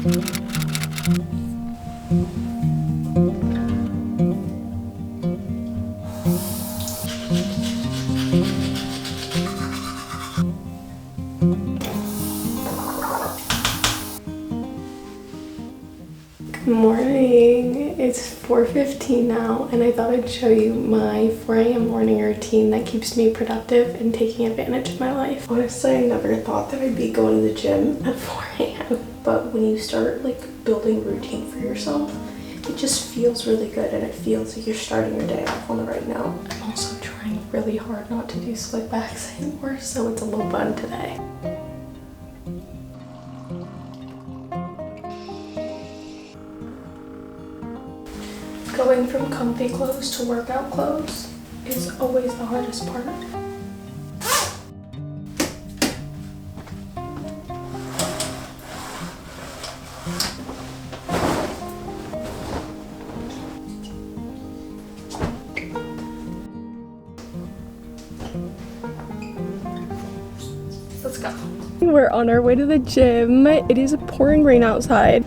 Good morning. It's 4:15 now, and I thought I'd show you my 4 a.m. morning routine that keeps me productive and taking advantage of my life. Honestly, I never thought that I'd be going to the gym at 4 a.m. But when you start like building a routine for yourself, it just feels really good, and it feels like you're starting your day off on the right note. I'm also trying really hard not to do slick backs anymore, so it's a little fun today. Going from comfy clothes to workout clothes is always the hardest part. Let's go. We're on our way to the gym. It is pouring rain outside.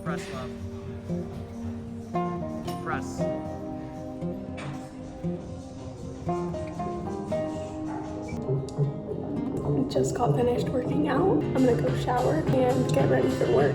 Press, love. Press. Just got finished working out. I'm gonna go shower and get ready for work.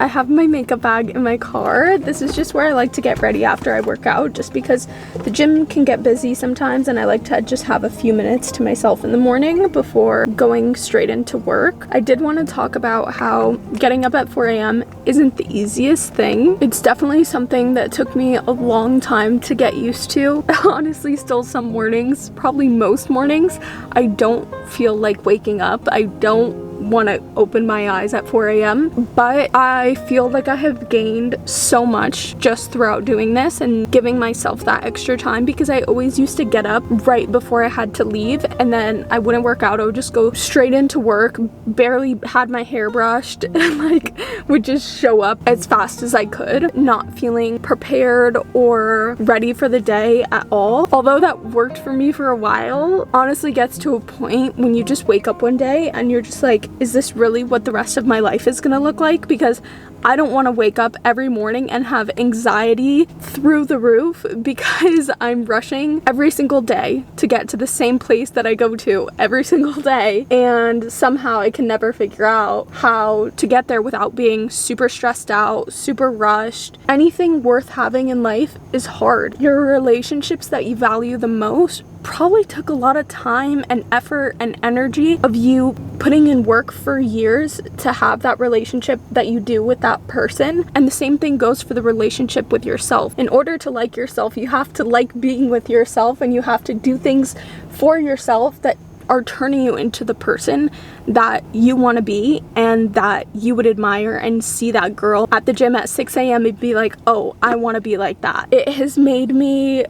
I have my makeup bag in my car. This is just where I like to get ready after I work out, just because the gym can get busy sometimes and I like to just have a few minutes to myself in the morning before going straight into work. I did want to talk about how getting up at 4 a.m. isn't the easiest thing. It's definitely something that took me a long time to get used to. Honestly, still some mornings, probably most mornings, I don't feel like waking up. I don't want to open my eyes at 4 a.m. but I feel like I have gained so much just throughout doing this and giving myself that extra time, because I always used to get up right before I had to leave and then I wouldn't work out. I would just go straight into work, barely had my hair brushed, and like would just show up as fast as I could, not feeling prepared or ready for the day at all. Although that worked for me for a while, honestly gets to a point when you just wake up one day and you're just like, is this really what the rest of my life is gonna look like? Because I don't want to wake up every morning and have anxiety through the roof because I'm rushing every single day to get to the same place that I go to every single day, and somehow I can never figure out how to get there without being super stressed out, super rushed. Anything worth having in life is hard. Your relationships that you value the most probably took a lot of time and effort and energy of you putting in work for years to have that relationship that you do with that person. And the same thing goes for the relationship with yourself. In order to like yourself, you have to like being with yourself, and you have to do things for yourself that are turning you into the person that you want to be and that you would admire, and see that girl at the gym at 6 a.m. and be like, oh, I want to be like that. It has made me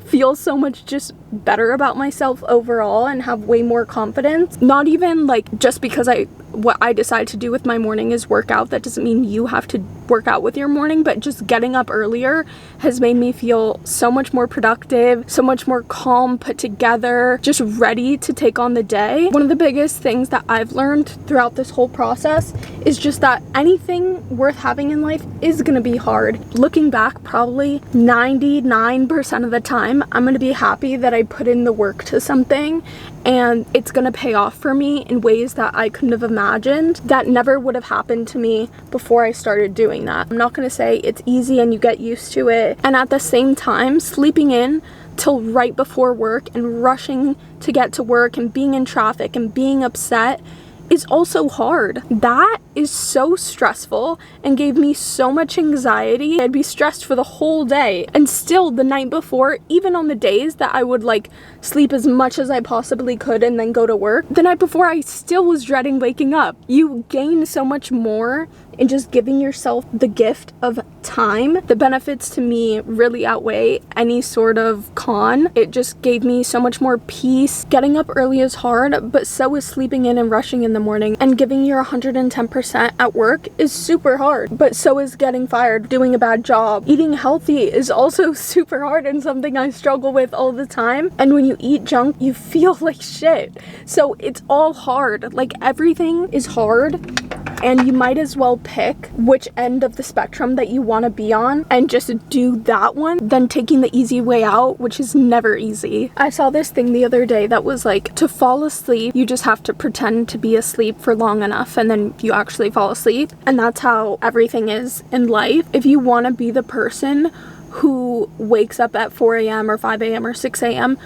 feel so much just better about myself overall and have way more confidence. Not even like just because what I decide to do with my morning is work out. That doesn't mean you have to work out with your morning, but just getting up earlier has made me feel so much more productive, so much more calm, put together, just ready to take on the day. One of the biggest things that I've learned throughout this whole process is just that anything worth having in life is gonna be hard. Looking back, probably 99% of the time, I'm gonna be happy that I put in the work to something, and it's gonna pay off for me in ways that I couldn't have imagined. That never would have happened to me before I started doing that. I'm not gonna say it's easy and you get used to it, and at the same time, sleeping in till right before work and rushing to get to work and being in traffic and being upset is also hard. That is so stressful and gave me so much anxiety. I'd be stressed for the whole day, and still the night before, even on the days that I would like sleep as much as I possibly could and then go to work, the night before I still was dreading waking up. You gain so much more in just giving yourself the gift of time. The benefits to me really outweigh any sort of con. It just gave me so much more peace. Getting up early is hard, but so is sleeping in and rushing in the morning, and giving your 110% at work is super hard, but so is getting fired, doing a bad job. Eating healthy is also super hard and something I struggle with all the time, and when you eat junk, you feel like shit. So it's all hard. Like, everything is hard, and you might as well pick which end of the spectrum that you want to be on and just do that one than taking the easy way out, which is never easy. I saw this thing the other day that was like, to fall asleep, you just have to pretend to be asleep for long enough and then you actually fall asleep. And that's how everything is in life. If you want to be the person who wakes up at 4 a.m. or 5 a.m. or 6 a.m.,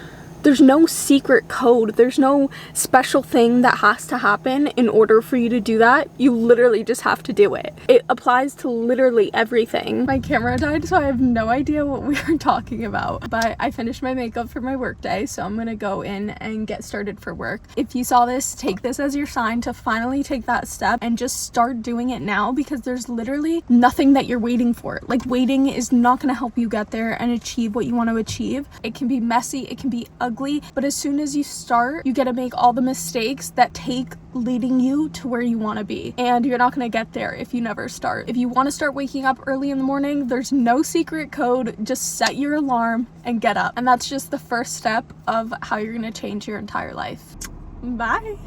there's no secret code. There's no special thing that has to happen in order for you to do that. You literally just have to do it. It applies to literally everything. My camera died, so I have no idea what we were talking about. But I finished my makeup for my work day, so I'm gonna go in and get started for work. If you saw this, take this as your sign to finally take that step and just start doing it now, because there's literally nothing that you're waiting for. Like, waiting is not gonna help you get there and achieve what you want to achieve. It can be messy, it can be ugly, but as soon as you start, you get to make all the mistakes that take leading you to where you want to be, and you're not going to get there if you never start. If you want to start waking up early in the morning, there's no secret code. Just set your alarm and get up, and that's just the first step of how you're going to change your entire life. Bye.